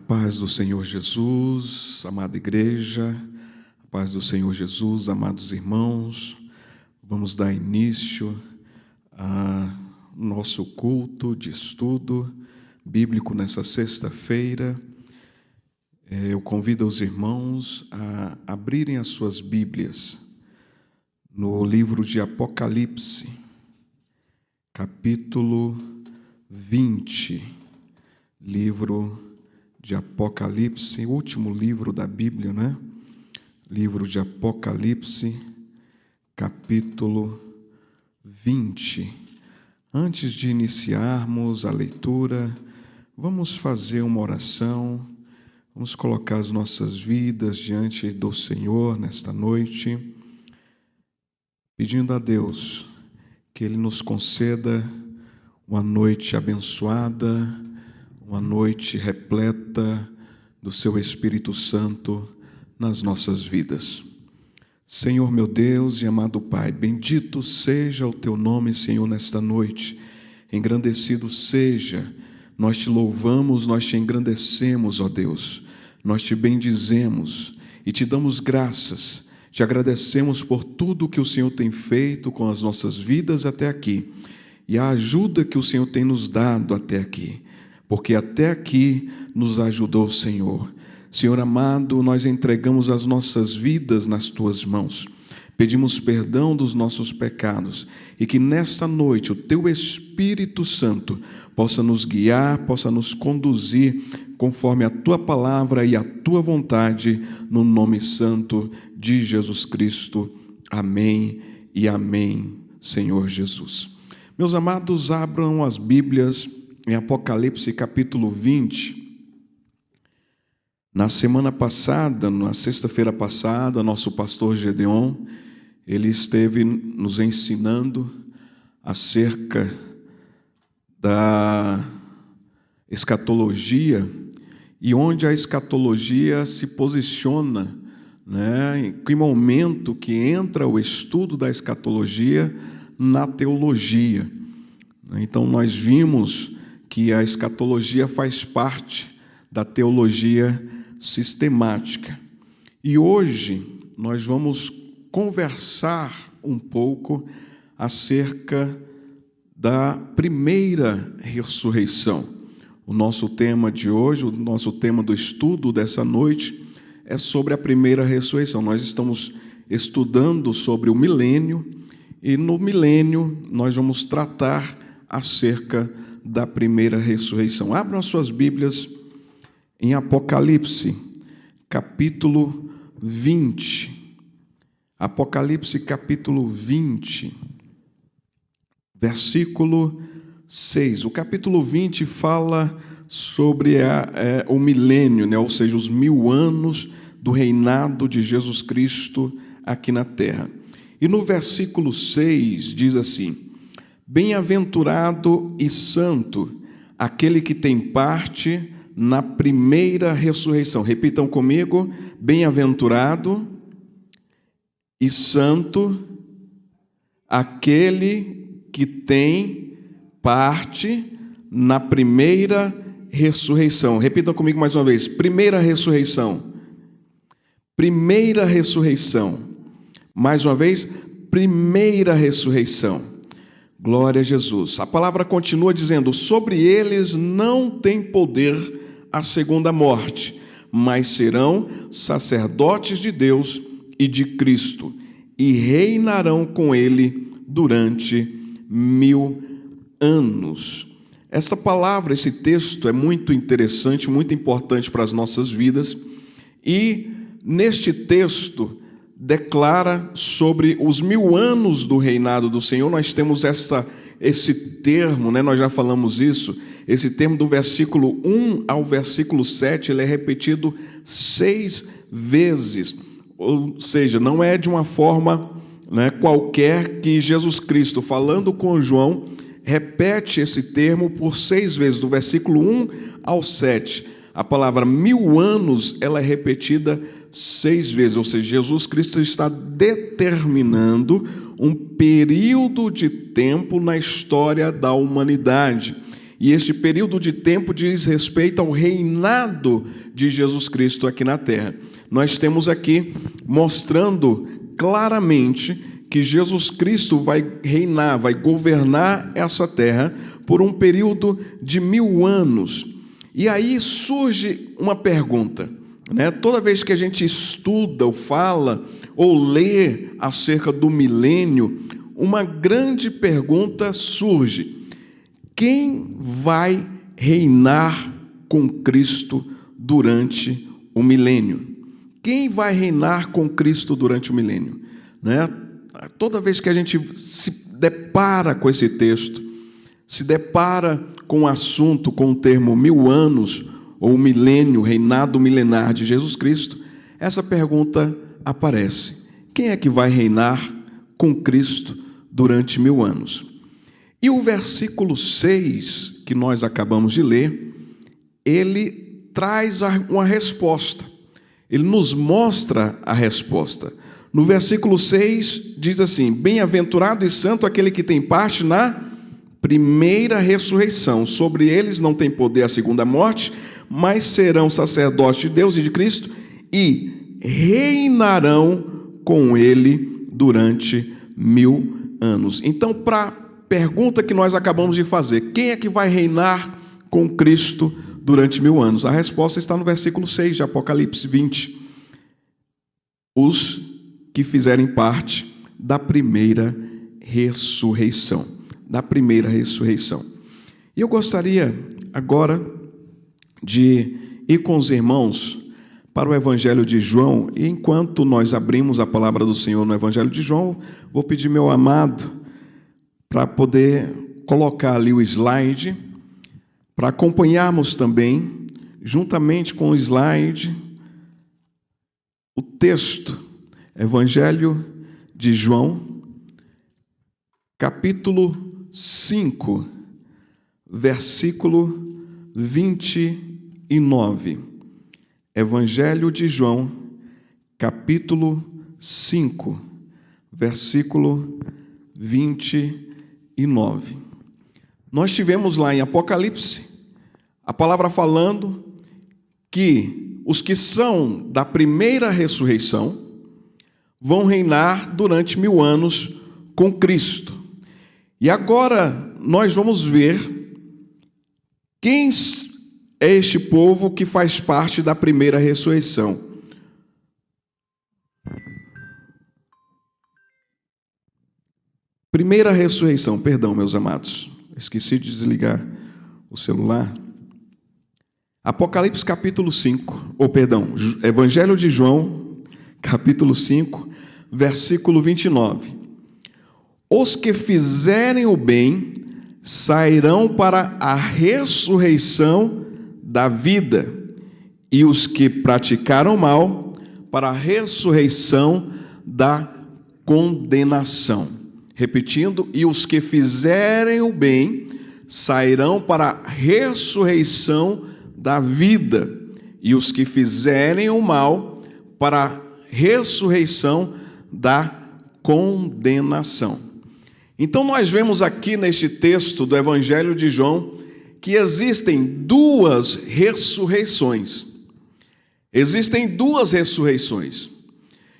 paz do Senhor Jesus, amada igreja, a paz do Senhor Jesus, amados irmãos. Vamos dar início ao nosso culto de estudo bíblico nessa sexta-feira. Eu convido os irmãos a abrirem as suas Bíblias no livro de Apocalipse, capítulo 20, livro de Apocalipse, último livro da Bíblia, né? Livro de Apocalipse, capítulo 20. Antes de iniciarmos a leitura, vamos fazer uma oração, vamos colocar as nossas vidas diante do Senhor nesta noite, pedindo a Deus que Ele nos conceda uma noite abençoada, uma noite repleta do Seu Espírito Santo nas nossas vidas. Senhor meu Deus e amado Pai, bendito seja o Teu nome, Senhor, nesta noite. Engrandecido seja, nós Te louvamos, nós Te engrandecemos, ó Deus. Nós Te bendizemos e Te damos graças. Te agradecemos por tudo que o Senhor tem feito com as nossas vidas até aqui e a ajuda que o Senhor tem nos dado até aqui. Porque até aqui nos ajudou o Senhor. Senhor amado, nós entregamos as nossas vidas nas Tuas mãos. Pedimos perdão dos nossos pecados e que nesta noite o Teu Espírito Santo possa nos guiar, possa nos conduzir conforme a Tua palavra e a Tua vontade, no nome santo de Jesus Cristo. Amém e amém, Senhor Jesus. Meus amados, abram as Bíblias em Apocalipse capítulo 20, na semana passada, na sexta-feira passada, nosso pastor Gedeon, ele esteve nos ensinando acerca da escatologia e onde a escatologia se posiciona, né? Em que momento que entra o estudo da escatologia na teologia. Então nós vimos que a escatologia faz parte da teologia sistemática. E hoje nós vamos conversar um pouco acerca da primeira ressurreição. O nosso tema de hoje, o nosso tema do estudo dessa noite é sobre a primeira ressurreição. Nós estamos estudando sobre o milênio e no milênio nós vamos tratar acerca da primeira ressurreição. Abram as suas Bíblias em Apocalipse, capítulo 20. Apocalipse, capítulo 20, versículo 6. O capítulo 20 fala sobre o milênio, né? Ou seja, os 1000 anos do reinado de Jesus Cristo aqui na terra. E no versículo 6 diz assim: Bem-aventurado e santo aquele que tem parte na primeira ressurreição. Repitam comigo: bem-aventurado e santo aquele que tem parte na primeira ressurreição. Repitam comigo mais uma vez: primeira ressurreição. Primeira ressurreição. Mais uma vez: primeira ressurreição. Glória a Jesus. A palavra continua dizendo: sobre eles não tem poder a segunda morte, mas serão sacerdotes de Deus e de Cristo, e reinarão com Ele durante 1000 anos. Essa palavra, esse texto é muito interessante, muito importante para as nossas vidas, e neste texto declara sobre os 1000 anos do reinado do Senhor. Nós temos esse termo, né? Nós já falamos isso, esse termo do versículo 1 ao versículo 7, ele é repetido 6 vezes, ou seja, não é de uma forma, né, qualquer que Jesus Cristo, falando com João, repete esse termo por 6 vezes, do versículo 1 ao 7. A palavra 1000 anos, ela é repetida 6 vezes, ou seja, Jesus Cristo está determinando um período de tempo na história da humanidade. E este período de tempo diz respeito ao reinado de Jesus Cristo aqui na terra. Nós temos aqui mostrando claramente que Jesus Cristo vai reinar, vai governar essa terra por um período de 1000 anos. E aí surge uma pergunta, né? Toda vez que a gente estuda ou fala ou lê acerca do milênio, uma grande pergunta surge: quem vai reinar com Cristo durante o milênio? Quem vai reinar com Cristo durante o milênio? Né? Toda vez que a gente se depara com esse texto, se depara com o assunto, com o termo 1000 anos, ou milênio, reinado milenar de Jesus Cristo, essa pergunta aparece: quem é que vai reinar com Cristo durante 1000 anos? E o versículo 6, que nós acabamos de ler, ele traz uma resposta. Ele nos mostra a resposta. No versículo 6 diz assim: bem-aventurado e santo aquele que tem parte na primeira ressurreição. Sobre eles não tem poder a segunda morte, mas serão sacerdotes de Deus e de Cristo e reinarão com ele durante 1000 anos. Então, para a pergunta que nós acabamos de fazer, quem é que vai reinar com Cristo durante 1000 anos? A resposta está no versículo 6 de Apocalipse 20. Os que fizerem parte da primeira ressurreição. Da primeira ressurreição. E eu gostaria agora de ir com os irmãos para o Evangelho de João. E enquanto nós abrimos a palavra do Senhor no Evangelho de João, vou pedir meu amado para poder colocar ali o slide, para acompanharmos também, juntamente com o slide, o texto, Evangelho de João, capítulo 5, versículo 29. Evangelho de João, capítulo 5, versículo 29. Nós tivemos lá em Apocalipse a palavra falando que os que são da primeira ressurreição vão reinar durante 1000 anos com Cristo. E agora nós vamos ver quem é este povo que faz parte da primeira ressurreição. Primeira ressurreição, perdão, meus amados, esqueci de desligar o celular. Apocalipse capítulo 5, Evangelho de João, capítulo 5, versículo 29. Os que fizerem o bem sairão para a ressurreição da vida, e os que praticaram mal para a ressurreição da condenação. Repetindo, e os que fizerem o bem sairão para a ressurreição da vida, e os que fizerem o mal para a ressurreição da condenação. Então nós vemos aqui neste texto do Evangelho de João que existem duas ressurreições. Existem duas ressurreições.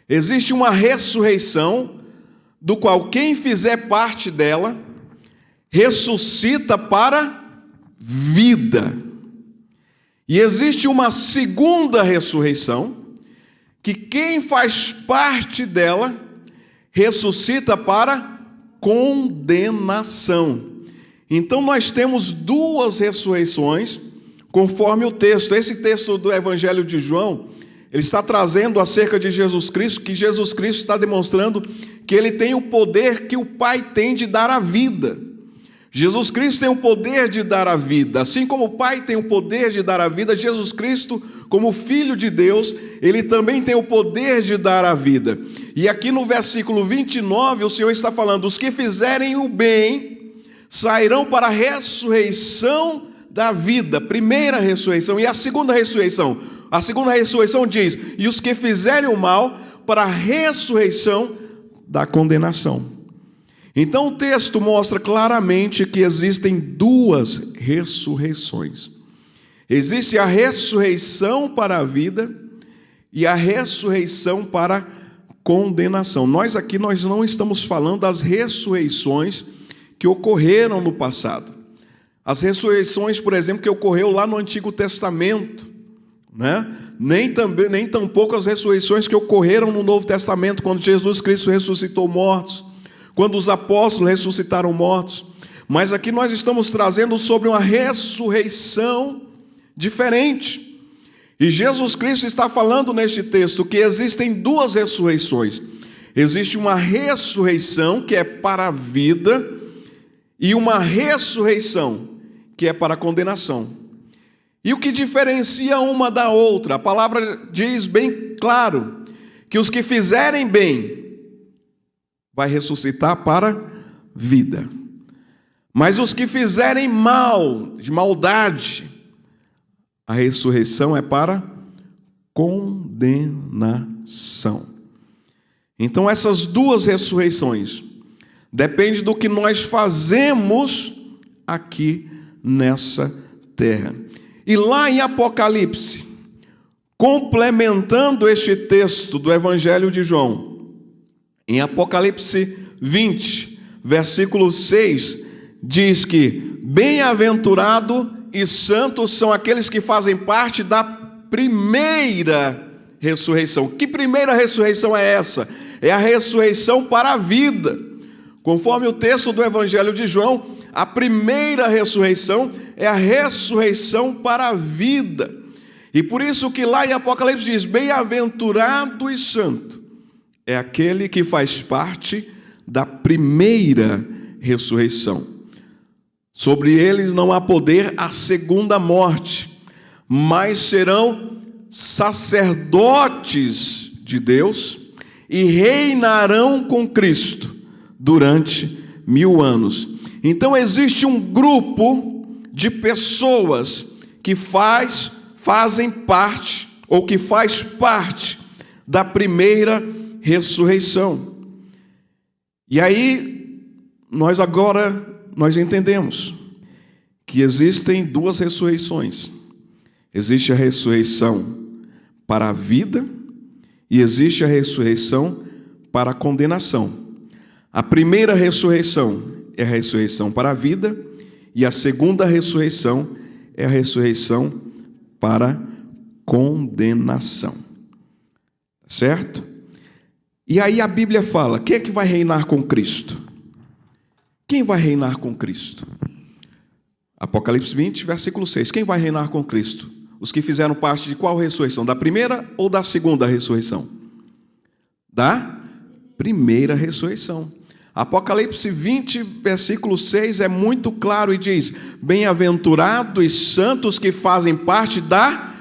Existe uma ressurreição do qual quem fizer parte dela ressuscita para vida. E existe uma segunda ressurreição que quem faz parte dela ressuscita para condenação. Então nós temos duas ressurreições, conforme o texto. Esse texto do Evangelho de João, ele está trazendo acerca de Jesus Cristo, que Jesus Cristo está demonstrando que ele tem o poder que o Pai tem de dar a vida. Jesus Cristo tem o poder de dar a vida. Assim como o Pai tem o poder de dar a vida, Jesus Cristo, como Filho de Deus, ele também tem o poder de dar a vida. E aqui no versículo 29, o Senhor está falando: os que fizerem o bem sairão para a ressurreição da vida. Primeira ressurreição. E a segunda ressurreição? A segunda ressurreição diz: e os que fizerem o mal para a ressurreição da condenação. Então o texto mostra claramente que existem duas ressurreições. Existe a ressurreição para a vida e a ressurreição para a condenação. Nós não estamos falando das ressurreições que ocorreram no passado. As ressurreições, por exemplo, que ocorreu lá no Antigo Testamento, né? Nem tampouco as ressurreições que ocorreram no Novo Testamento, quando Jesus Cristo ressuscitou mortos, quando os apóstolos ressuscitaram mortos. Mas aqui nós estamos trazendo sobre uma ressurreição diferente. E Jesus Cristo está falando neste texto que existem duas ressurreições. Existe uma ressurreição que é para a vida e uma ressurreição que é para a condenação. E o que diferencia uma da outra? A palavra diz bem claro que os que fizerem bem vai ressuscitar para vida. Mas os que fizerem mal, de maldade, a ressurreição é para condenação. Então essas duas ressurreições dependem do que nós fazemos aqui nessa terra. E lá em Apocalipse, complementando este texto do Evangelho de João, em Apocalipse 20, versículo 6, diz que bem-aventurado e santos são aqueles que fazem parte da primeira ressurreição. Que primeira ressurreição é essa? É a ressurreição para a vida. Conforme o texto do Evangelho de João, a primeira ressurreição é a ressurreição para a vida. E por isso que lá em Apocalipse diz, bem-aventurado e santo é aquele que faz parte da primeira ressurreição. Sobre eles não há poder a segunda morte, mas serão sacerdotes de Deus e reinarão com Cristo durante 1000 anos. Então existe um grupo de pessoas que fazem parte, ou que faz parte da primeira ressurreição. E aí, nós entendemos que existem duas ressurreições. Existe a ressurreição para a vida e existe a ressurreição para a condenação. A primeira ressurreição é a ressurreição para a vida e a segunda ressurreição é a ressurreição para a condenação. Certo? E aí a Bíblia fala, quem é que vai reinar com Cristo? Quem vai reinar com Cristo? Apocalipse 20, versículo 6. Quem vai reinar com Cristo? Os que fizeram parte de qual ressurreição? Da primeira ou da segunda ressurreição? Da primeira ressurreição. Apocalipse 20, versículo 6 é muito claro e diz, bem-aventurados e santos que fazem parte da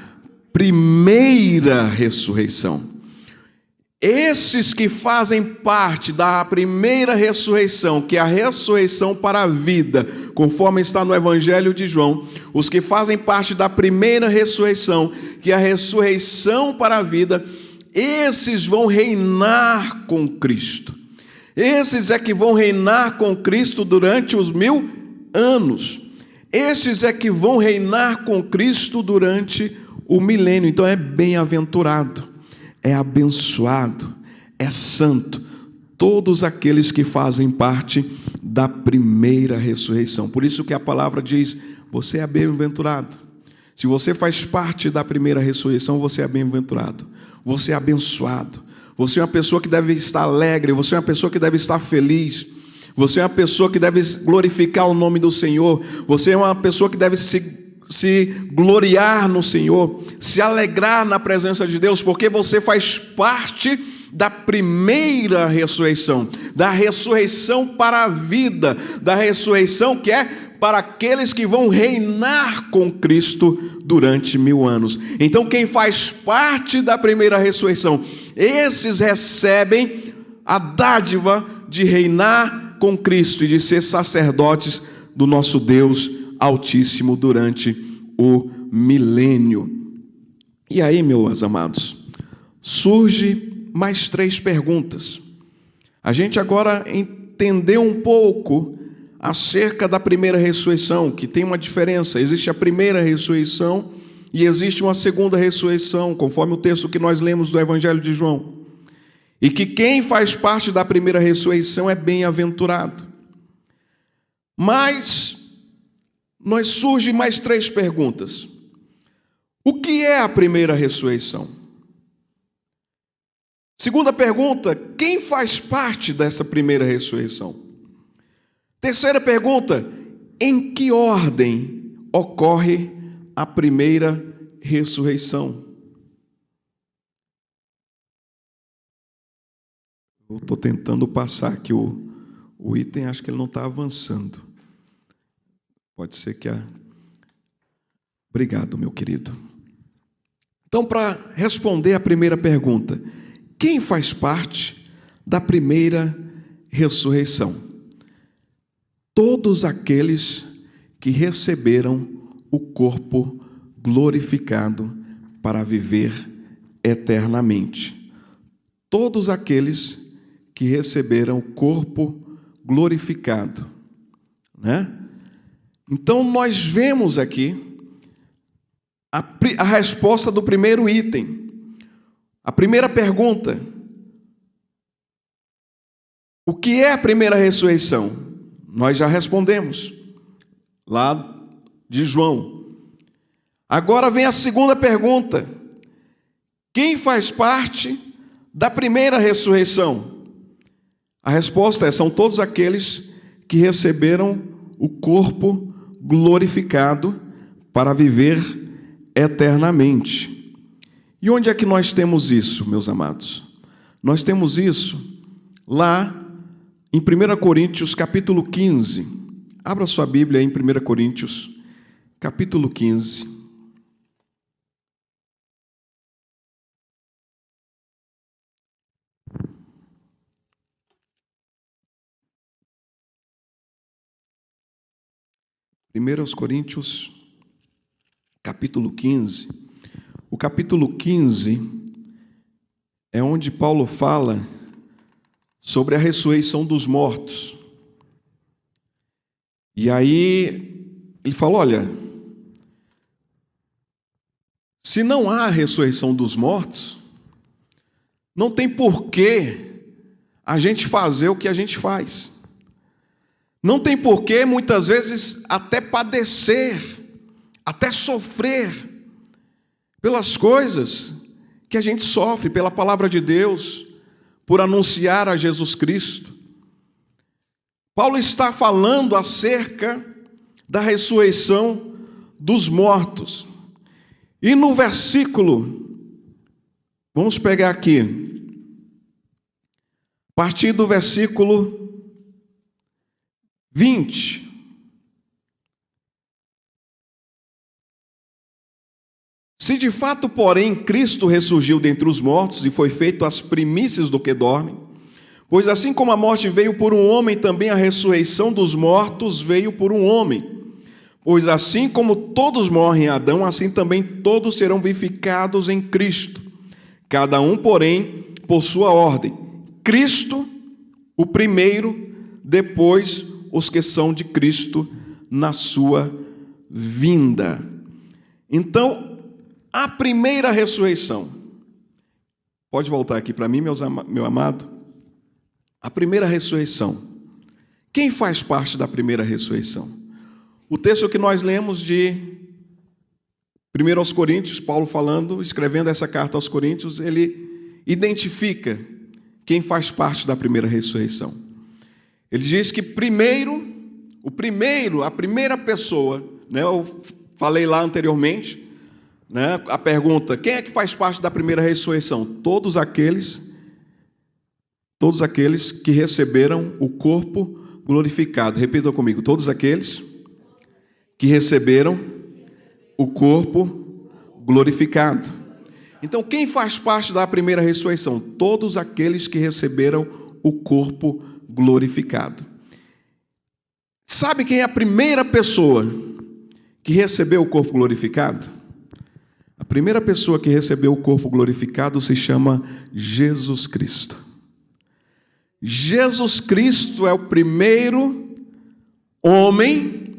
primeira ressurreição. Esses que fazem parte da primeira ressurreição, que é a ressurreição para a vida, conforme está no Evangelho de João, os que fazem parte da primeira ressurreição, que é a ressurreição para a vida, esses vão reinar com Cristo. Esses é que vão reinar com Cristo durante os 1000 anos. Esses é que vão reinar com Cristo durante o milênio. Então é bem-aventurado, é abençoado, é santo, todos aqueles que fazem parte da primeira ressurreição. Por isso que a palavra diz, você é bem-aventurado. Se você faz parte da primeira ressurreição, você é bem-aventurado, você é abençoado. Você é uma pessoa que deve estar alegre, você é uma pessoa que deve estar feliz, você é uma pessoa que deve glorificar o nome do Senhor, você é uma pessoa que deve se gloriar no Senhor, se alegrar na presença de Deus, porque você faz parte da primeira ressurreição, da ressurreição para a vida, da ressurreição que é para aqueles que vão reinar com Cristo durante 1000 anos. Então quem faz parte da primeira ressurreição, esses recebem a dádiva de reinar com Cristo e de ser sacerdotes do nosso Deus Altíssimo durante o milênio. E aí, meus amados, surge mais 3 perguntas. A gente agora entender um pouco acerca da primeira ressurreição, que tem uma diferença. Existe a primeira ressurreição e existe uma segunda ressurreição, conforme o texto que nós lemos do Evangelho de João. E que quem faz parte da primeira ressurreição é bem-aventurado. Mas nós surgem mais 3 perguntas. O que é a primeira ressurreição? Segunda pergunta, quem faz parte dessa primeira ressurreição? Terceira pergunta, em que ordem ocorre a primeira ressurreição? Eu estou tentando passar aqui o item, acho que ele não está avançando. Pode ser que a... Obrigado, meu querido. Então, para responder a primeira pergunta, quem faz parte da primeira ressurreição? Todos aqueles que receberam o corpo glorificado para viver eternamente. Todos aqueles que receberam o corpo glorificado, né? Então, nós vemos aqui a resposta do primeiro item. A primeira pergunta: o que é a primeira ressurreição? Nós já respondemos, lá de João. Agora vem a segunda pergunta: quem faz parte da primeira ressurreição? A resposta é: são todos aqueles que receberam o corpo glorificado para viver eternamente. E onde é que nós temos isso, meus amados? Nós temos isso lá em 1 Coríntios, capítulo 15. Abra sua Bíblia em 1 Coríntios, capítulo 15. Primeiros Coríntios, capítulo 15. O capítulo 15 é onde Paulo fala sobre a ressurreição dos mortos. E aí ele fala: olha, se não há ressurreição dos mortos, não tem porquê a gente fazer o que a gente faz. Não tem porquê, muitas vezes, até padecer, até sofrer pelas coisas que a gente sofre, pela palavra de Deus, por anunciar a Jesus Cristo. Paulo está falando acerca da ressurreição dos mortos. E no versículo, vamos pegar aqui, a partir do versículo 20. Se de fato, porém, Cristo ressurgiu dentre os mortos e foi feito as primícias do que dormem, pois assim como a morte veio por um homem, também a ressurreição dos mortos veio por um homem. Pois assim como todos morrem em Adão, assim também todos serão vivificados em Cristo. Cada um, porém, por sua ordem. Cristo, o primeiro, depois os que são de Cristo na sua vinda. Então, a primeira ressurreição. Pode voltar aqui para mim, meu amado? A primeira ressurreição. Quem faz parte da primeira ressurreição? O texto que nós lemos de 1 Coríntios, Paulo falando, escrevendo essa carta aos Coríntios, ele identifica quem faz parte da primeira ressurreição. Ele diz que a primeira pessoa, né, eu falei lá anteriormente, né, a pergunta: quem é que faz parte da primeira ressurreição? Todos aqueles que receberam o corpo glorificado. Repita comigo: todos aqueles que receberam o corpo glorificado. Então, quem faz parte da primeira ressurreição? Todos aqueles que receberam o corpo glorificado. Sabe quem é a primeira pessoa que recebeu o corpo glorificado? A primeira pessoa que recebeu o corpo glorificado se chama Jesus Cristo. Jesus Cristo é o primeiro homem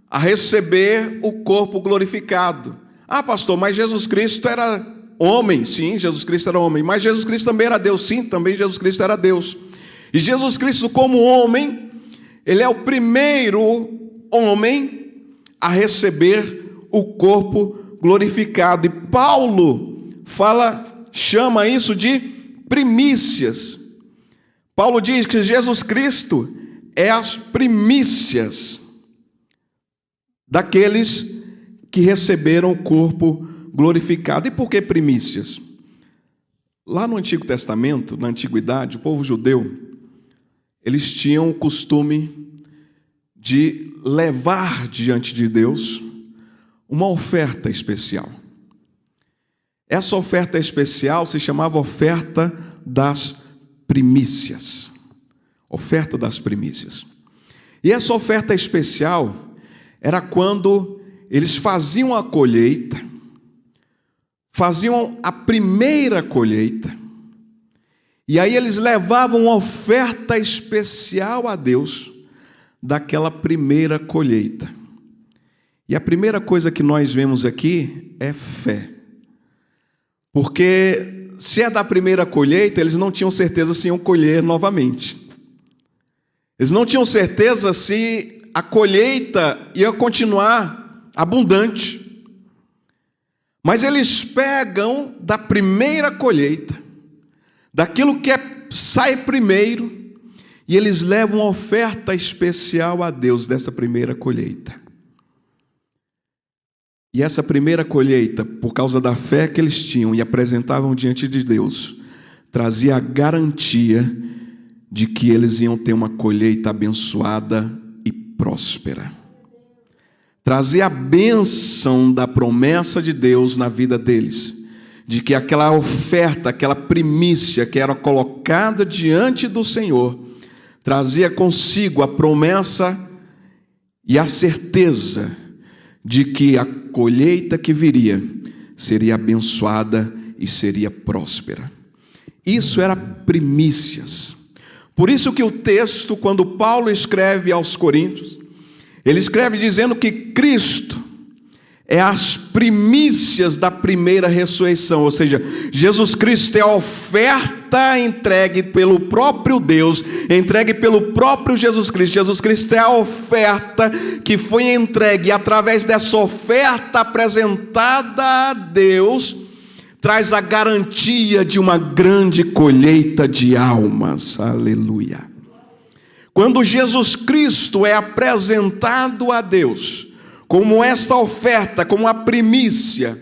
a receber o corpo glorificado. Ah, pastor, mas Jesus Cristo era homem. Sim, Jesus Cristo era homem. Mas Jesus Cristo também era Deus. Sim, também Jesus Cristo era Deus. E Jesus Cristo, como homem, ele é o primeiro homem a receber o corpo glorificado. E Paulo chama isso de primícias. Paulo diz que Jesus Cristo é as primícias daqueles que receberam o corpo glorificado. E por que primícias? Lá no Antigo Testamento, na Antiguidade, o povo judeu, eles tinham o costume de levar diante de Deus uma oferta especial. Essa oferta especial se chamava oferta das primícias. Oferta das primícias. E essa oferta especial era quando eles faziam a colheita, faziam a primeira colheita, e aí eles levavam uma oferta especial a Deus daquela primeira colheita. E a primeira coisa que nós vemos aqui é fé. Porque se é da primeira colheita, eles não tinham certeza se iam colher novamente. Eles não tinham certeza se a colheita ia continuar abundante. Mas eles pegam da primeira colheita, daquilo que sai primeiro, e eles levam uma oferta especial a Deus dessa primeira colheita. E essa primeira colheita, por causa da fé que eles tinham e apresentavam diante de Deus, trazia a garantia de que eles iam ter uma colheita abençoada e próspera. Trazia a bênção da promessa de Deus na vida deles, de que aquela oferta, aquela primícia que era colocada diante do Senhor, trazia consigo a promessa e a certeza de que a colheita que viria seria abençoada e seria próspera. Isso era primícias. Por isso que o texto, quando Paulo escreve aos Coríntios, ele escreve dizendo que Cristo é as primícias da primeira ressurreição, ou seja, Jesus Cristo é a oferta entregue pelo próprio Deus, entregue pelo próprio Jesus Cristo. Jesus Cristo é a oferta que foi entregue, e através dessa oferta apresentada a Deus, traz a garantia de uma grande colheita de almas. Aleluia. Quando Jesus Cristo é apresentado a Deus como esta oferta, como a primícia,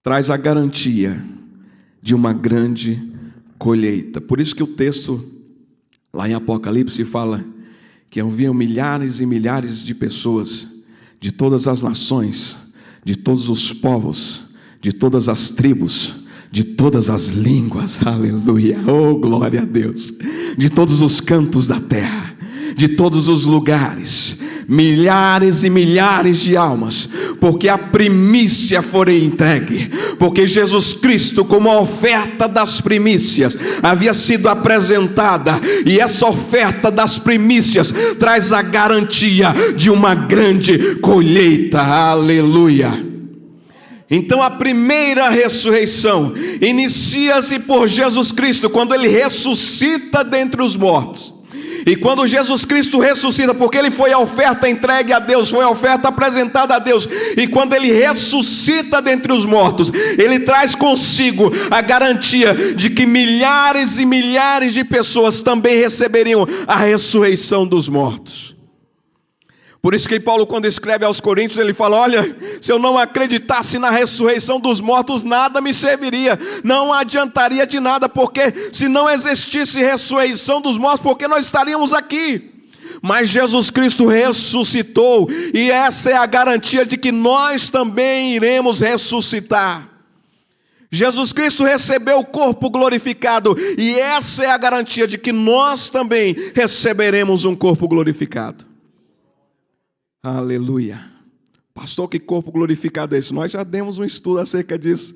traz a garantia de uma grande colheita. Por isso que o texto lá em Apocalipse fala que haviam milhares e milhares de pessoas de todas as nações, de todos os povos, de todas as tribos, de todas as línguas, aleluia, oh glória a Deus, de todos os cantos da terra, de todos os lugares, milhares e milhares de almas, porque a primícia foi entregue, porque Jesus Cristo, como a oferta das primícias, havia sido apresentada, e essa oferta das primícias traz a garantia de uma grande colheita, aleluia. Então a primeira ressurreição inicia-se por Jesus Cristo, quando Ele ressuscita dentre os mortos. E quando Jesus Cristo ressuscita, porque Ele foi a oferta entregue a Deus, foi a oferta apresentada a Deus, e quando Ele ressuscita dentre os mortos, Ele traz consigo a garantia de que milhares e milhares de pessoas também receberiam a ressurreição dos mortos. Por isso que Paulo, quando escreve aos Coríntios, ele fala: olha, se eu não acreditasse na ressurreição dos mortos, nada me serviria, não adiantaria de nada, porque se não existisse ressurreição dos mortos, por que nós estaríamos aqui? Mas Jesus Cristo ressuscitou, e essa é a garantia de que nós também iremos ressuscitar. Jesus Cristo recebeu o corpo glorificado, e essa é a garantia de que nós também receberemos um corpo glorificado. Aleluia. Pastor, que corpo glorificado é esse? Nós já demos um estudo acerca disso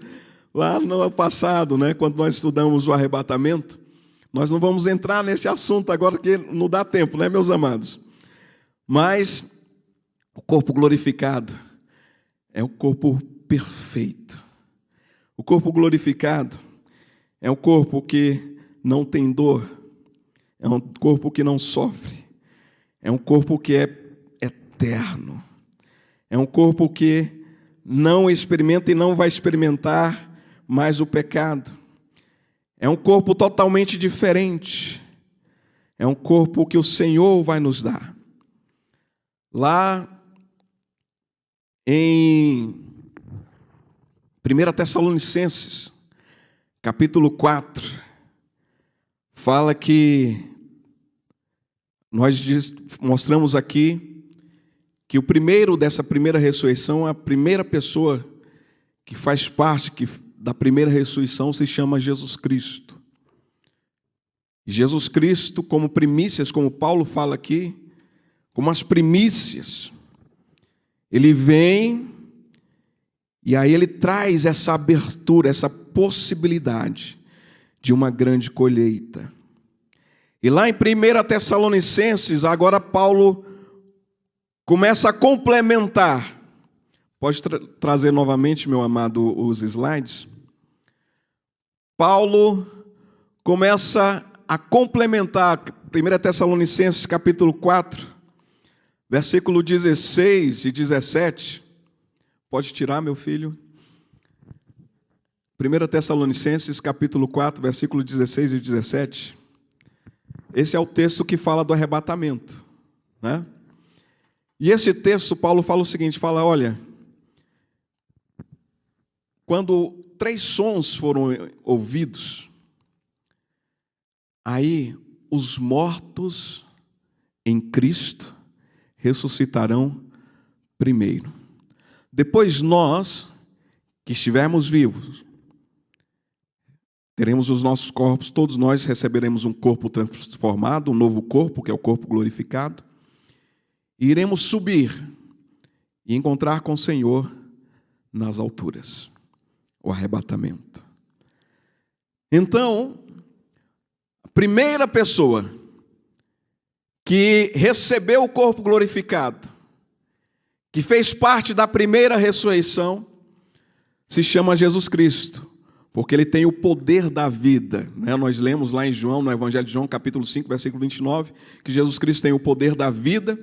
lá no ano passado, quando nós estudamos o arrebatamento. Nós não vamos entrar nesse assunto agora, porque não dá tempo, né, meus amados? Mas o corpo glorificado é um corpo perfeito. O corpo glorificado é um corpo que não tem dor, é um corpo que não sofre, é um corpo que é eterno, é um corpo que não experimenta e não vai experimentar mais o pecado. É um corpo totalmente diferente. É um corpo que o Senhor vai nos dar. Lá em 1 Tessalonicenses, capítulo 4, fala que nós mostramos aqui que o primeiro dessa primeira ressurreição, a primeira pessoa que faz parte da primeira ressurreição se chama Jesus Cristo. E Jesus Cristo, como primícias, como Paulo fala aqui, como as primícias, ele vem e aí ele traz essa abertura, essa possibilidade de uma grande colheita. E lá em 1 Tessalonicenses, agora Paulo começa a complementar. Pode trazer novamente, meu amado, os slides. Paulo começa a complementar 1 Tessalonicenses capítulo 4, versículo 16 e 17. Pode tirar, meu filho. 1 Tessalonicenses capítulo 4, versículo 16 e 17. Esse é o texto que fala do arrebatamento, né? E esse texto, Paulo fala o seguinte, fala, olha, quando 3 sons foram ouvidos, aí os mortos em Cristo ressuscitarão primeiro. Depois nós, que estivermos vivos, teremos os nossos corpos, todos nós receberemos um corpo transformado, um novo corpo, que é o corpo glorificado, e iremos subir e encontrar com o Senhor nas alturas, o arrebatamento. Então, a primeira pessoa que recebeu o corpo glorificado, que fez parte da primeira ressurreição, se chama Jesus Cristo, porque ele tem o poder da vida, né? Nós lemos lá em João, no Evangelho de João, capítulo 5, versículo 29, que Jesus Cristo tem o poder da vida,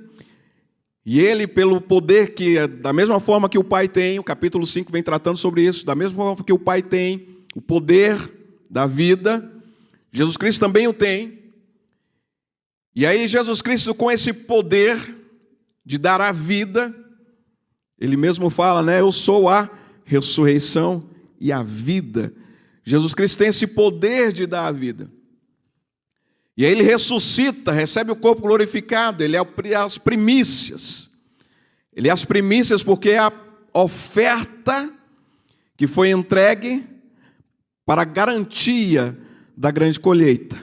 e ele, pelo poder que, da mesma forma que o Pai tem, o capítulo 5 vem tratando sobre isso, da mesma forma que o Pai tem o poder da vida, Jesus Cristo também o tem. E aí Jesus Cristo, com esse poder de dar a vida, ele mesmo fala, né? Eu sou a ressurreição e a vida. Jesus Cristo tem esse poder de dar a vida. E aí ele ressuscita, recebe o corpo glorificado, ele é as primícias. Ele é as primícias porque é a oferta que foi entregue para a garantia da grande colheita.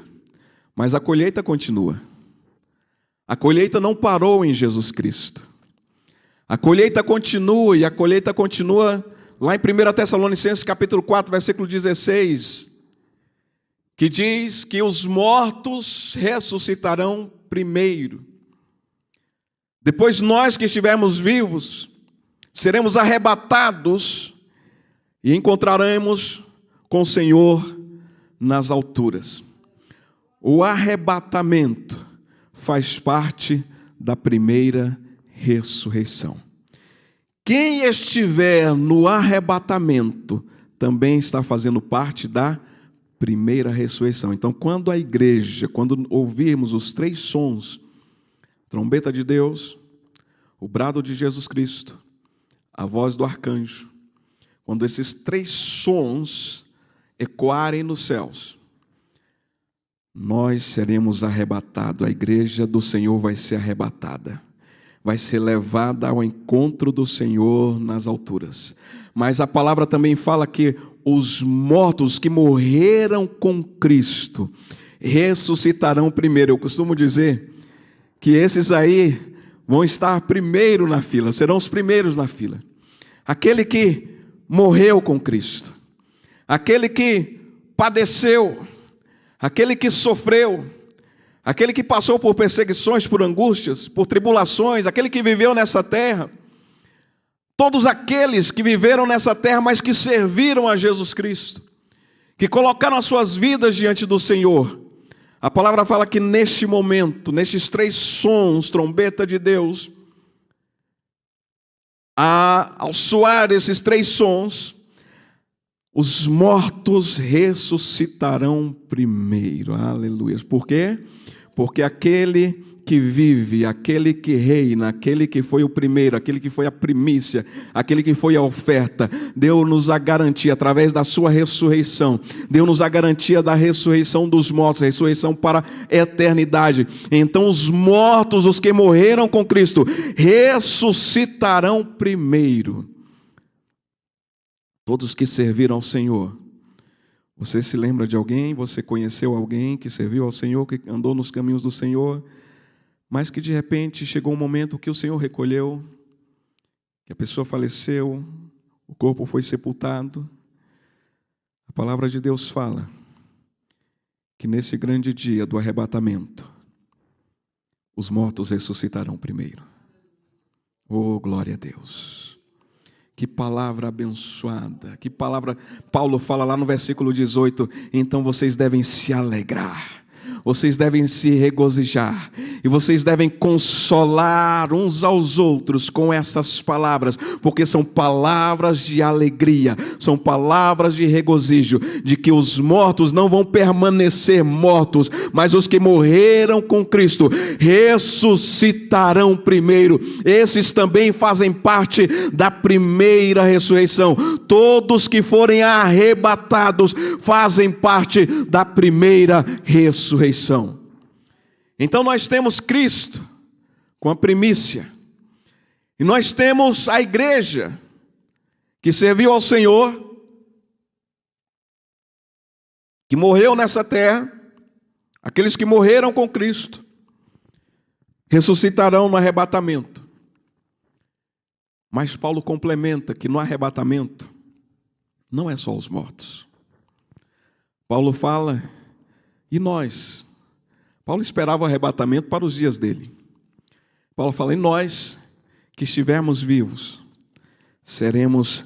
Mas a colheita continua. A colheita não parou em Jesus Cristo. A colheita continua, e a colheita continua lá em 1 Tessalonicenses capítulo 4, versículo 16, que diz que os mortos ressuscitarão primeiro. Depois nós que estivermos vivos, seremos arrebatados e encontraremos com o Senhor nas alturas. O arrebatamento faz parte da primeira ressurreição. Quem estiver no arrebatamento também está fazendo parte da primeira ressurreição. Então, quando a igreja, quando ouvirmos os 3 sons, trombeta de Deus, o brado de Jesus Cristo, a voz do arcanjo, quando esses 3 sons ecoarem nos céus, nós seremos arrebatados, a igreja do Senhor vai ser arrebatada, vai ser levada ao encontro do Senhor nas alturas. Mas a palavra também fala que os mortos que morreram com Cristo ressuscitarão primeiro. Eu costumo dizer que esses aí vão estar primeiro na fila, serão os primeiros na fila. Aquele que morreu com Cristo, aquele que padeceu, aquele que sofreu, aquele que passou por perseguições, por angústias, por tribulações, aquele que viveu nessa terra, todos aqueles que viveram nessa terra, mas que serviram a Jesus Cristo, que colocaram as suas vidas diante do Senhor. A palavra fala que neste momento, nestes 3 sons, trombeta de Deus, ao soar esses 3 sons, os mortos ressuscitarão primeiro. Aleluia. Por quê? Porque aquele que vive, aquele que reina, aquele que foi o primeiro, aquele que foi a primícia, aquele que foi a oferta, deu-nos a garantia, através da sua ressurreição, deu-nos a garantia da ressurreição dos mortos, ressurreição para a eternidade. Então os mortos, os que morreram com Cristo, ressuscitarão primeiro. Todos que serviram ao Senhor. Você se lembra de alguém, você conheceu alguém que serviu ao Senhor, que andou nos caminhos do Senhor, mas que de repente chegou um momento que o Senhor recolheu, que a pessoa faleceu, o corpo foi sepultado. A palavra de Deus fala que nesse grande dia do arrebatamento, os mortos ressuscitarão primeiro. Oh, glória a Deus! Que palavra abençoada, que palavra. Paulo fala lá no versículo 18, então vocês devem se alegrar, vocês devem se regozijar, e vocês devem consolar uns aos outros com essas palavras, porque são palavras de alegria, são palavras de regozijo, de que os mortos não vão permanecer mortos, mas os que morreram com Cristo ressuscitarão primeiro. Esses também fazem parte da primeira ressurreição. Todos que forem arrebatados fazem parte da primeira ressurreição. Então nós temos Cristo com a primícia, e nós temos a igreja que serviu ao Senhor, que morreu nessa terra. Aqueles que morreram com Cristo ressuscitarão no arrebatamento. Mas Paulo complementa que no arrebatamento não é só os mortos. Paulo fala, e nós? Paulo esperava o arrebatamento para os dias dele. Paulo fala, e nós que estivermos vivos, seremos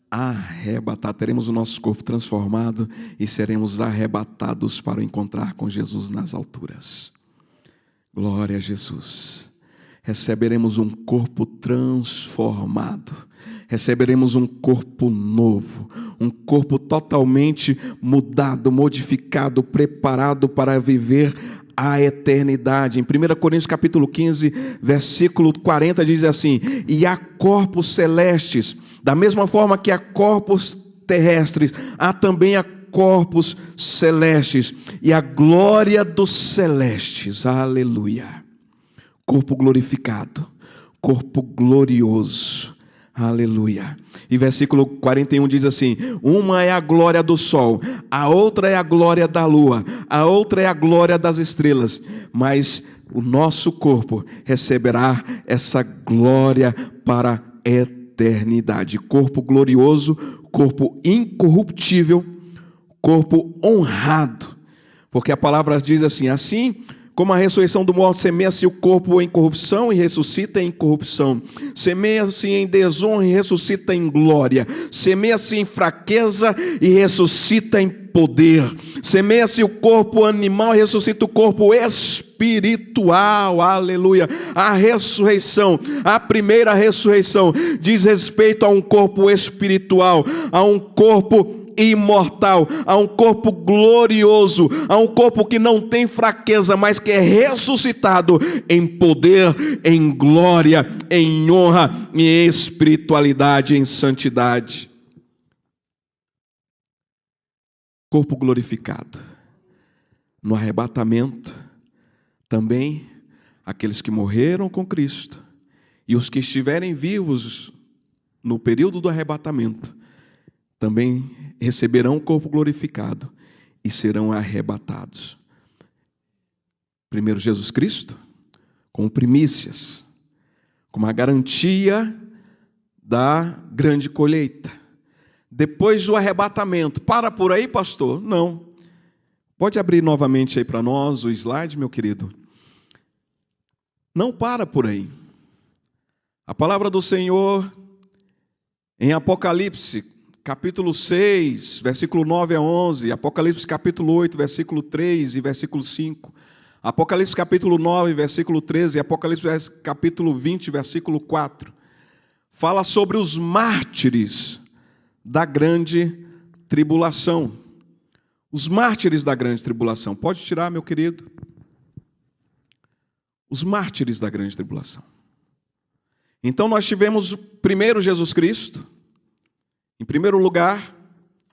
arrebatados, teremos o nosso corpo transformado e seremos arrebatados para encontrar com Jesus nas alturas. Glória a Jesus. Receberemos um corpo transformado, receberemos um corpo novo, um corpo totalmente mudado, modificado, preparado para viver a eternidade. Em 1 Coríntios capítulo 15, versículo 40 diz assim, e há corpos celestes, da mesma forma que há corpos terrestres, há também corpos celestes, e a glória dos celestes, aleluia, corpo glorificado, corpo glorioso, aleluia. E versículo 41 diz assim, uma é a glória do sol, a outra é a glória da lua, a outra é a glória das estrelas, mas o nosso corpo receberá essa glória para a eternidade. Corpo glorioso, corpo incorruptível, corpo honrado, porque a palavra diz assim como a ressurreição do morto semeia-se o corpo em corrupção e ressuscita em corrupção, semeia-se em desonra e ressuscita em glória, semeia-se em fraqueza e ressuscita em poder, semeia-se o corpo animal e ressuscita o corpo espiritual, aleluia. A ressurreição, a primeira ressurreição, diz respeito a um corpo espiritual, a um corpo imortal, a um corpo glorioso, a um corpo que não tem fraqueza, mas que é ressuscitado em poder, em glória, em honra, em espiritualidade, em santidade. Corpo glorificado. No arrebatamento, também aqueles que morreram com Cristo e os que estiverem vivos no período do arrebatamento também receberão o corpo glorificado e serão arrebatados. Primeiro Jesus Cristo, como primícias, como a garantia da grande colheita. Depois do arrebatamento, para por aí, pastor? Não. Pode abrir novamente aí para nós o slide, meu querido? Não para por aí. A palavra do Senhor em Apocalipse, capítulo 6, versículo 9 a 11, Apocalipse capítulo 8, versículo 3 e versículo 5, Apocalipse capítulo 9, versículo 13, Apocalipse capítulo 20, versículo 4, fala sobre os mártires da grande tribulação. Os mártires da grande tribulação. Pode tirar, meu querido? Os mártires da grande tribulação. Então nós tivemos primeiro Jesus Cristo, em primeiro lugar,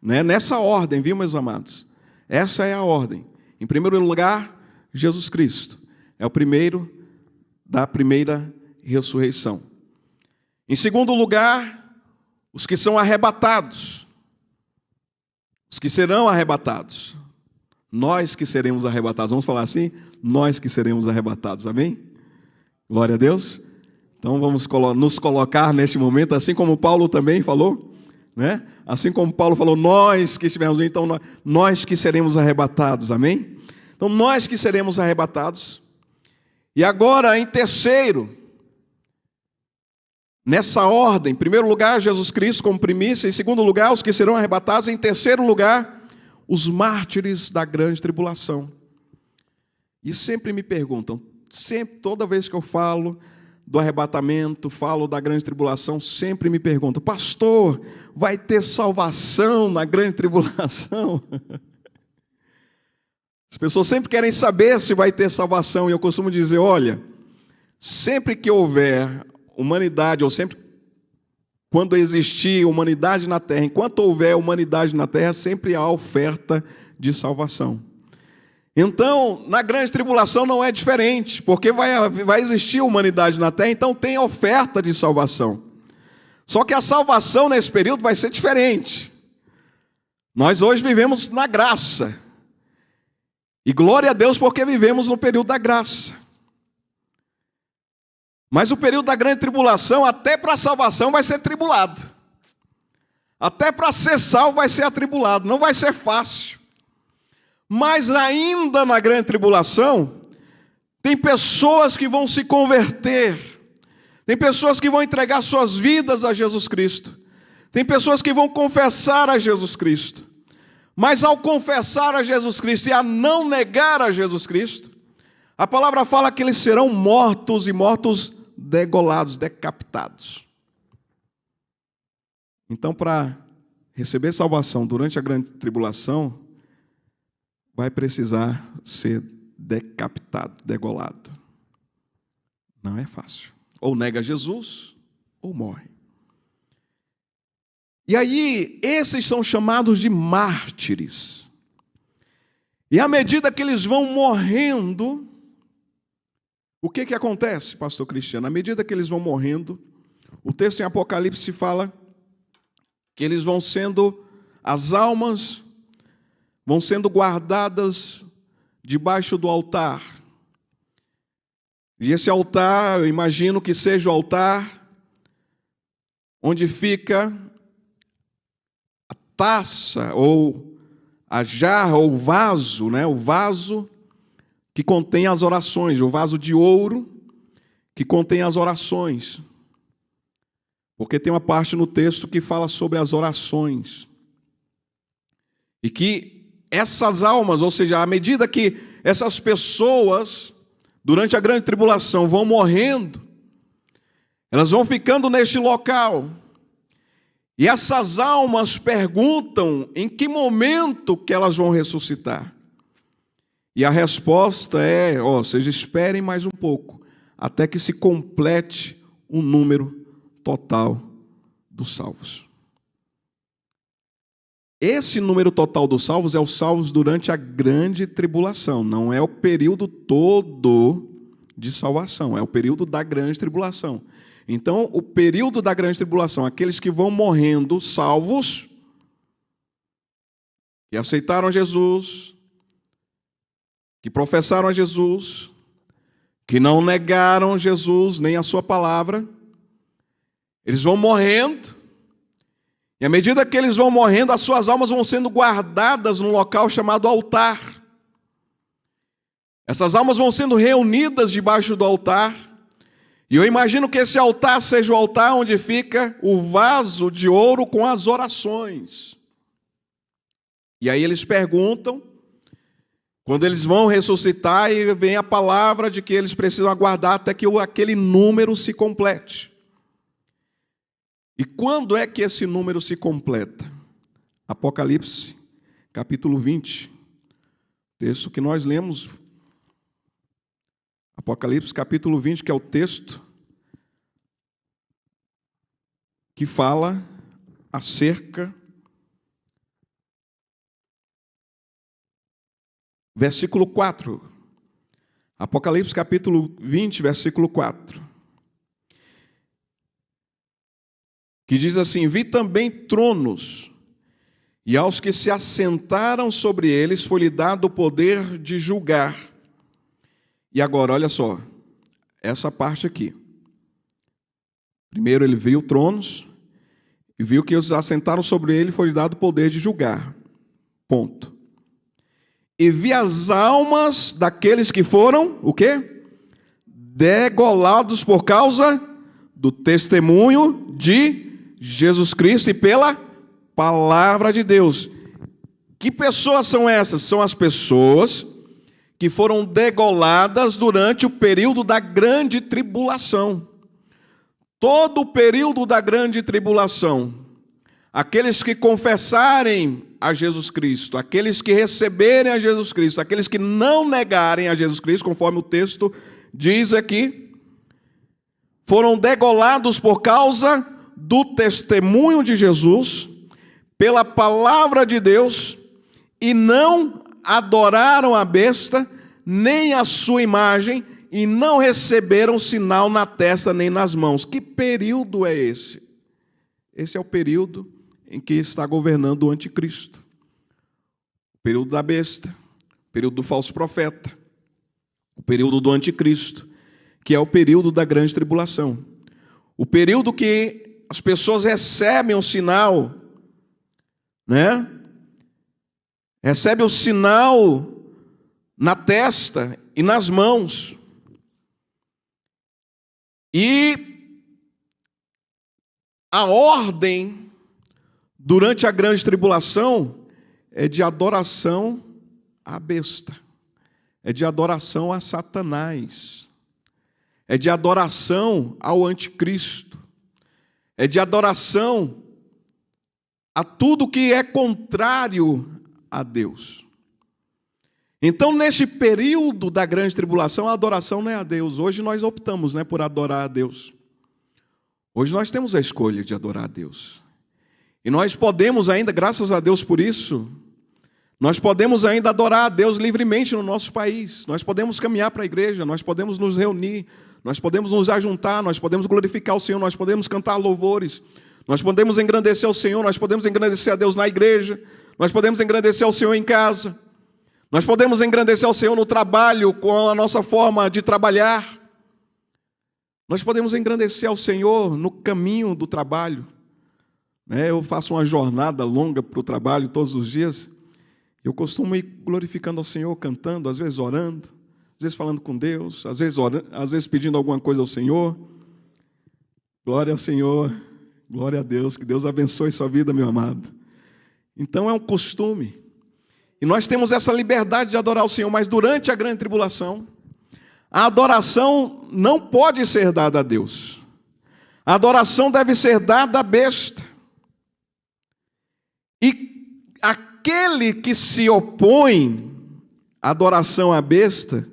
né, nessa ordem, viu, meus amados? Essa é a ordem. Em primeiro lugar, Jesus Cristo. É o primeiro da primeira ressurreição. Em segundo lugar, os que são arrebatados. Os que serão arrebatados. Nós que seremos arrebatados. Vamos falar assim? Nós que seremos arrebatados. Amém? Glória a Deus. Então vamos nos colocar neste momento, assim como Paulo também falou, né? Assim como Paulo falou, nós que estivermos, então nós que seremos arrebatados, amém? Então nós que seremos arrebatados. E agora, em terceiro, nessa ordem, em primeiro lugar, Jesus Cristo como primícia, em segundo lugar, os que serão arrebatados, em terceiro lugar, os mártires da grande tribulação. E sempre me perguntam, sempre, toda vez que eu falo do arrebatamento, falo da grande tribulação, sempre me perguntam, pastor, vai ter salvação na grande tribulação? As pessoas sempre querem saber se vai ter salvação, e eu costumo dizer, olha, sempre que houver humanidade, ou sempre quando existir humanidade na terra, enquanto houver humanidade na terra, sempre há oferta de salvação. Então, na grande tribulação não é diferente, porque vai existir humanidade na terra, então tem oferta de salvação. Só que a salvação nesse período vai ser diferente. Nós hoje vivemos na graça. E glória a Deus porque vivemos no período da graça. Mas o período da grande tribulação, até para a salvação, vai ser tribulado. Até para ser salvo vai ser atribulado, não vai ser fácil. Mas ainda na grande tribulação, tem pessoas que vão se converter, tem pessoas que vão entregar suas vidas a Jesus Cristo, tem pessoas que vão confessar a Jesus Cristo. Mas ao confessar a Jesus Cristo e a não negar a Jesus Cristo, a palavra fala que eles serão mortos e mortos degolados, decapitados. Então, para receber salvação durante a grande tribulação, vai precisar ser decapitado, degolado. Não é fácil. Ou nega Jesus, ou morre. E aí, esses são chamados de mártires. E à medida que eles vão morrendo, o que acontece, pastor Cristiano? À medida que eles vão morrendo, o texto em Apocalipse fala que eles vão sendo, as almas vão sendo guardadas debaixo do altar. E esse altar, eu imagino que seja o altar onde fica a taça, ou a jarra, ou o vaso, né? O vaso que contém as orações, o vaso de ouro que contém as orações. Porque tem uma parte no texto que fala sobre as orações. E que essas almas, ou seja, à medida que essas pessoas, durante a grande tribulação, vão morrendo, elas vão ficando neste local. E essas almas perguntam em que momento que elas vão ressuscitar. E a resposta é, vocês esperem mais um pouco, até que se complete o número total dos salvos. Esse número total dos salvos é os salvos durante a grande tribulação, não é o período todo de salvação, é o período da grande tribulação. Então, o período da grande tribulação, aqueles que vão morrendo salvos, que aceitaram Jesus, que professaram a Jesus, que não negaram Jesus nem a sua palavra, eles vão morrendo, e à medida que eles vão morrendo, as suas almas vão sendo guardadas num local chamado altar. Essas almas vão sendo reunidas debaixo do altar, e eu imagino que esse altar seja o altar onde fica o vaso de ouro com as orações. E aí eles perguntam, quando eles vão ressuscitar, e vem a palavra de que eles precisam aguardar até que aquele número se complete. E quando é que esse número se completa? Apocalipse, capítulo 20, texto que nós lemos. Apocalipse, capítulo 20, que é o texto que fala acerca, versículo 4. Apocalipse, capítulo 20, versículo 4. Que diz assim: vi também tronos, e aos que se assentaram sobre eles foi-lhe dado o poder de julgar. E agora, olha só, essa parte aqui. Primeiro ele viu tronos, e viu que os assentaram sobre ele foi-lhe dado o poder de julgar. Ponto. E vi as almas daqueles que foram, o quê? Degolados por causa do testemunho de Jesus Cristo e pela palavra de Deus. Que pessoas são essas? São as pessoas que foram degoladas durante o período da grande tribulação. Todo o período da grande tribulação, aqueles que confessarem a Jesus Cristo, aqueles que receberem a Jesus Cristo, aqueles que não negarem a Jesus Cristo, conforme o texto diz aqui, foram degolados por causa do testemunho de Jesus, pela palavra de Deus, e não adoraram a besta, nem a sua imagem, e não receberam sinal na testa nem nas mãos. Que período é esse? Esse é o período em que está governando o anticristo. O período da besta, o período do falso profeta, o período do anticristo, que é o período da grande tribulação. O período que as pessoas recebem o sinal, né? Recebe o sinal na testa e nas mãos. E a ordem durante a grande tribulação é de adoração à besta, é de adoração a Satanás, é de adoração ao anticristo, é de adoração a tudo que é contrário a Deus. Então, nesse período da grande tribulação, a adoração não é a Deus. Hoje nós optamos, né, por adorar a Deus. Hoje nós temos a escolha de adorar a Deus. E nós podemos ainda, graças a Deus por isso, nós podemos ainda adorar a Deus livremente no nosso país. Nós podemos caminhar para a igreja, nós podemos nos reunir, nós podemos nos ajuntar, nós podemos glorificar o Senhor, nós podemos cantar louvores, nós podemos engrandecer o Senhor, nós podemos engrandecer a Deus na igreja, nós podemos engrandecer o Senhor em casa, nós podemos engrandecer o Senhor no trabalho, com a nossa forma de trabalhar. Nós podemos engrandecer ao Senhor no caminho do trabalho. Eu faço uma jornada longa para o trabalho todos os dias. Eu costumo ir glorificando ao Senhor, cantando, às vezes orando, às vezes falando com Deus, às vezes pedindo alguma coisa ao Senhor. Glória ao Senhor, glória a Deus, que Deus abençoe sua vida, meu amado. Então é um costume. E nós temos essa liberdade de adorar o Senhor, mas durante a grande tribulação, a adoração não pode ser dada a Deus. A adoração deve ser dada à besta. E aquele que se opõe à adoração à besta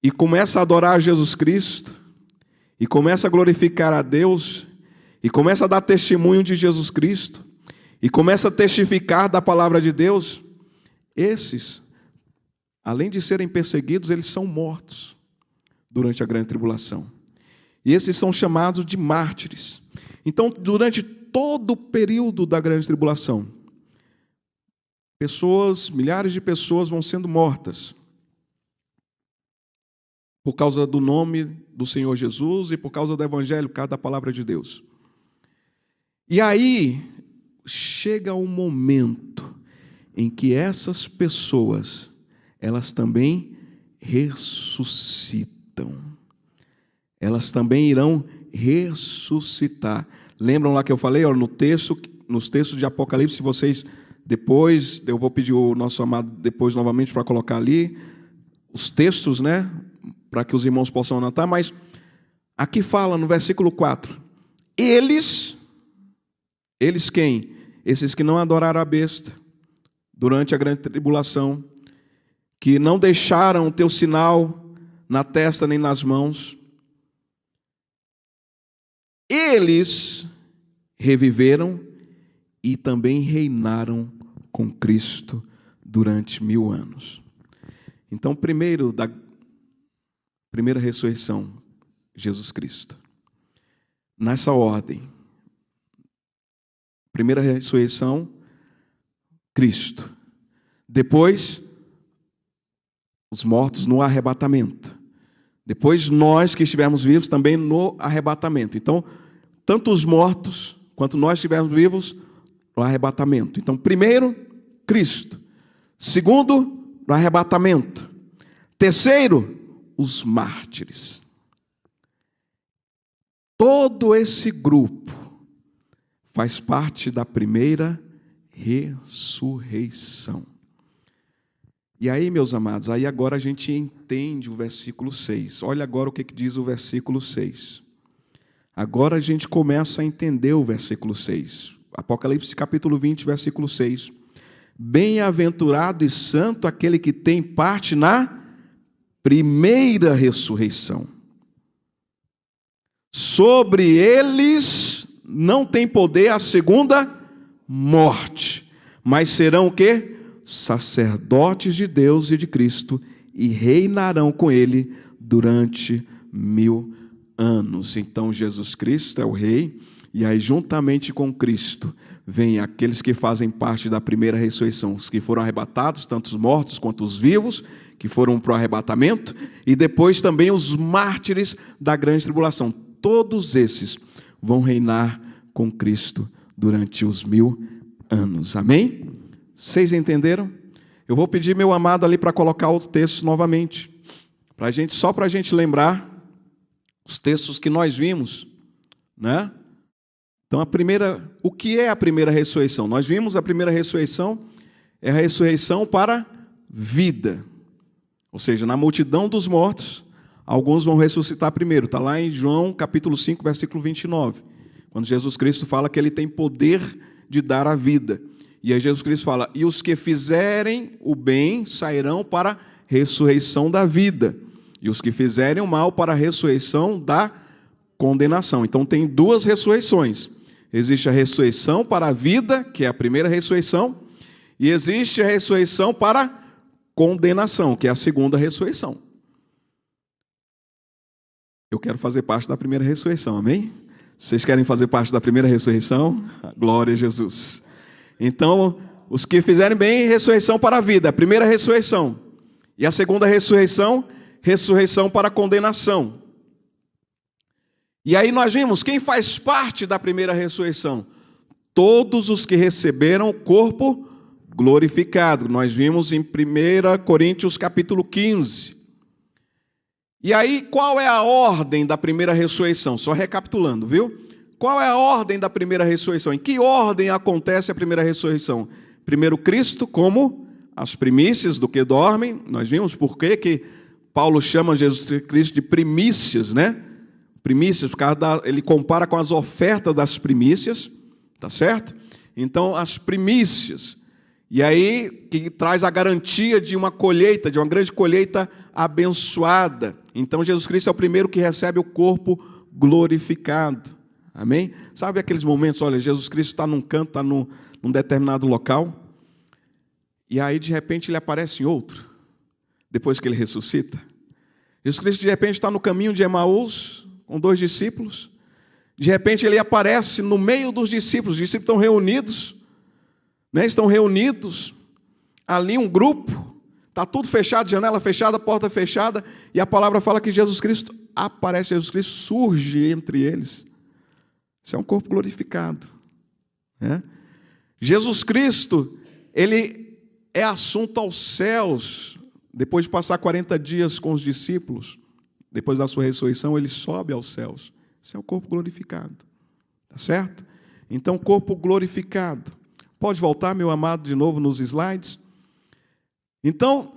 e começa a adorar a Jesus Cristo, e começa a glorificar a Deus, e começa a dar testemunho de Jesus Cristo, e começa a testificar da palavra de Deus, esses, além de serem perseguidos, eles são mortos durante a grande tribulação. E esses são chamados de mártires. Então, durante todo o período da grande tribulação, milhares de pessoas vão sendo mortas por causa do nome do Senhor Jesus e por causa do evangelho, por causa da palavra de Deus. E aí, chega um momento em que essas pessoas, elas também ressuscitam. Elas também irão ressuscitar. Lembram lá que eu falei, nos textos de Apocalipse, vocês depois, eu vou pedir o nosso amado depois novamente para colocar ali os textos, né, para que os irmãos possam anotar, mas aqui fala no versículo 4, eles quem? Esses que não adoraram a besta durante a grande tribulação, que não deixaram o teu sinal na testa nem nas mãos, eles reviveram e também reinaram com Cristo durante 1000 anos. Então, primeiro, da primeira ressurreição, Jesus Cristo. Nessa ordem. Primeira ressurreição, Cristo. Depois, os mortos no arrebatamento. Depois, nós que estivermos vivos também no arrebatamento. Então, tanto os mortos quanto nós estivermos vivos no arrebatamento. Então, primeiro, Cristo. Segundo, no arrebatamento. Terceiro, os mártires. Todo esse grupo faz parte da primeira ressurreição. E aí, meus amados, aí agora a gente entende o versículo 6. Olha agora o que diz o versículo 6. Agora a gente começa a entender o versículo 6. Apocalipse capítulo 20, versículo 6. Bem-aventurado e santo aquele que tem parte na primeira ressurreição. Sobre eles não tem poder a segunda morte, mas serão o quê? Sacerdotes de Deus e de Cristo, e reinarão com ele durante 1000 anos. Então Jesus Cristo é o rei, e aí juntamente com Cristo vem aqueles que fazem parte da primeira ressurreição, os que foram arrebatados, tanto os mortos quanto os vivos, que foram para o arrebatamento, e depois também os mártires da grande tribulação. Todos esses vão reinar com Cristo durante os 1000 anos. Amém? Vocês entenderam? Eu vou pedir meu amado ali para colocar o texto novamente, só para a gente lembrar os textos que nós vimos, né? Então, o que é a primeira ressurreição? Nós vimos a primeira ressurreição, é a ressurreição para vida. Ou seja, na multidão dos mortos, alguns vão ressuscitar primeiro. Está lá em João capítulo 5, versículo 29. Quando Jesus Cristo fala que ele tem poder de dar a vida. E aí Jesus Cristo fala, e os que fizerem o bem sairão para a ressurreição da vida. E os que fizerem o mal para a ressurreição da condenação. Então tem duas ressurreições. Existe a ressurreição para a vida, que é a primeira ressurreição, e existe a ressurreição para a condenação, que é a segunda ressurreição. Eu quero fazer parte da primeira ressurreição, amém? Vocês querem fazer parte da primeira ressurreição? Glória a Jesus. Então, os que fizerem bem, ressurreição para a vida, a primeira ressurreição. E a segunda ressurreição, ressurreição para a condenação. E aí nós vimos, quem faz parte da primeira ressurreição? Todos os que receberam o corpo glorificado. Nós vimos em 1 Coríntios capítulo 15. E aí, qual é a ordem da primeira ressurreição? Só recapitulando, viu? Qual é a ordem da primeira ressurreição? Em que ordem acontece a primeira ressurreição? Primeiro Cristo como as primícias do que dormem. Nós vimos por que Paulo chama Jesus Cristo de primícias, né? Primícias, ele compara com as ofertas das primícias, tá certo? Então, as primícias. E aí, que traz a garantia de uma colheita, de uma grande colheita abençoada. Então, Jesus Cristo é o primeiro que recebe o corpo glorificado. Amém? Sabe aqueles momentos, olha, Jesus Cristo está num canto, está num determinado local, e aí, de repente, ele aparece em outro, depois que ele ressuscita. Jesus Cristo, de repente, está no caminho de Emaús, com 2 discípulos. De repente, ele aparece no meio dos discípulos. Os discípulos estão reunidos, né? Estão reunidos ali, um grupo. Está tudo fechado, janela fechada, porta fechada. E a palavra fala que Jesus Cristo aparece, Jesus Cristo surge entre eles. Isso é um corpo glorificado, né? Jesus Cristo, ele é assunto aos céus depois de passar 40 dias com os discípulos, depois da sua ressurreição, ele sobe aos céus. Esse é o corpo glorificado. Tá certo? Então, corpo glorificado. Pode voltar, meu amado, de novo nos slides. Então,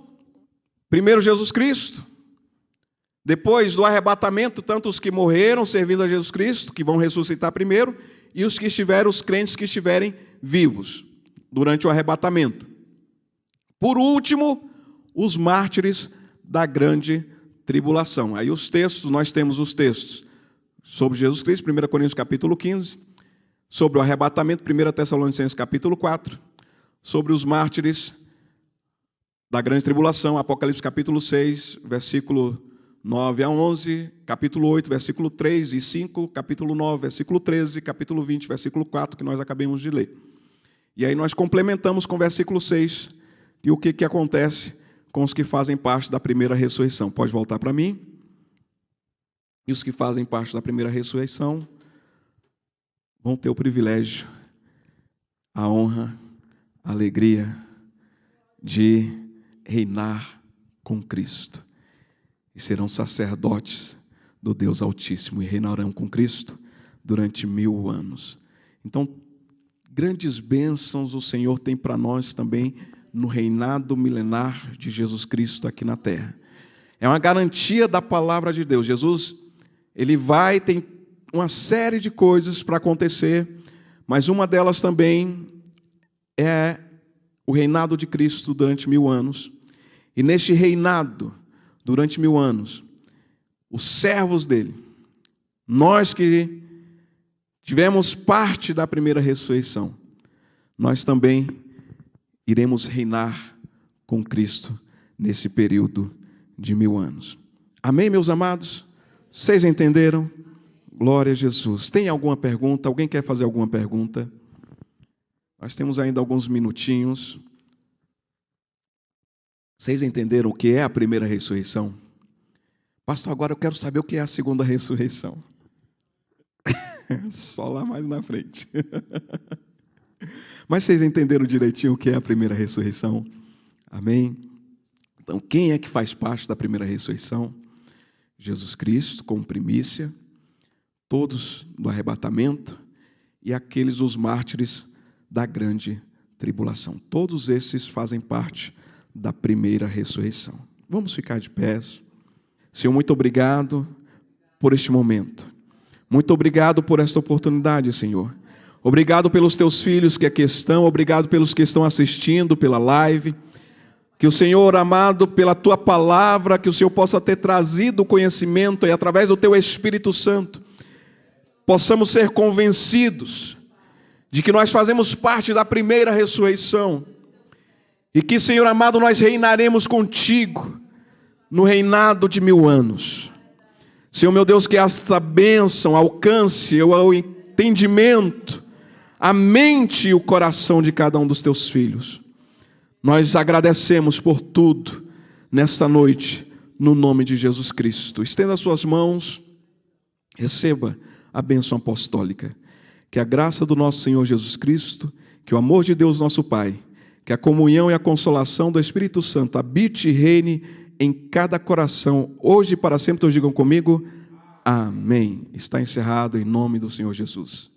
primeiro Jesus Cristo. Depois do arrebatamento, tanto os que morreram servindo a Jesus Cristo, que vão ressuscitar primeiro, e os que estiverem, os crentes que estiverem vivos durante o arrebatamento. Por último, os mártires da grande tribulação. Aí os textos, nós temos os textos sobre Jesus Cristo, 1 Coríntios capítulo 15, sobre o arrebatamento, 1 Tessalonicenses capítulo 4, sobre os mártires da grande tribulação, Apocalipse capítulo 6, versículo 9 a 11, capítulo 8, versículo 3 e 5, capítulo 9, versículo 13, capítulo 20, versículo 4, que nós acabamos de ler. E aí nós complementamos com o versículo 6, e o que acontece com os que fazem parte da primeira ressurreição. Pode voltar para mim. E os que fazem parte da primeira ressurreição vão ter o privilégio, a honra, a alegria de reinar com Cristo. E serão sacerdotes do Deus Altíssimo e reinarão com Cristo durante 1000 anos. Então, grandes bênçãos o Senhor tem para nós também no reinado milenar de Jesus Cristo aqui na terra. É uma garantia da palavra de Deus. Jesus, ele tem uma série de coisas para acontecer, mas uma delas também é o reinado de Cristo durante 1000 anos. E neste reinado, durante 1000 anos, os servos dele, nós que tivemos parte da primeira ressurreição, nós também iremos reinar com Cristo nesse período de 1000 anos. Amém, meus amados? Vocês entenderam? Glória a Jesus. Tem alguma pergunta? Alguém quer fazer alguma pergunta? Nós temos ainda alguns minutinhos. Vocês entenderam o que é a primeira ressurreição? Pastor, agora eu quero saber o que é a segunda ressurreição. Só lá mais na frente. Mas vocês entenderam direitinho o que é a primeira ressurreição? Amém? Então, quem é que faz parte da primeira ressurreição? Jesus Cristo, como primícia, todos do arrebatamento e aqueles, os mártires da grande tribulação. Todos esses fazem parte da primeira ressurreição. Vamos ficar de pé. Senhor, muito obrigado por este momento. Muito obrigado por esta oportunidade, Senhor. Obrigado pelos teus filhos que aqui estão, obrigado pelos que estão assistindo pela live. Que o Senhor, amado, pela tua palavra, que o Senhor possa ter trazido o conhecimento e através do teu Espírito Santo, possamos ser convencidos de que nós fazemos parte da primeira ressurreição. E que, Senhor amado, nós reinaremos contigo no reinado de 1000 anos. Senhor meu Deus, que esta bênção alcance o entendimento, a mente e o coração de cada um dos teus filhos. Nós agradecemos por tudo nesta noite, no nome de Jesus Cristo. Estenda as suas mãos, receba a bênção apostólica. Que a graça do nosso Senhor Jesus Cristo, que o amor de Deus nosso Pai, que a comunhão e a consolação do Espírito Santo habite e reine em cada coração, hoje e para sempre. Todos digam comigo, amém. Está encerrado em nome do Senhor Jesus.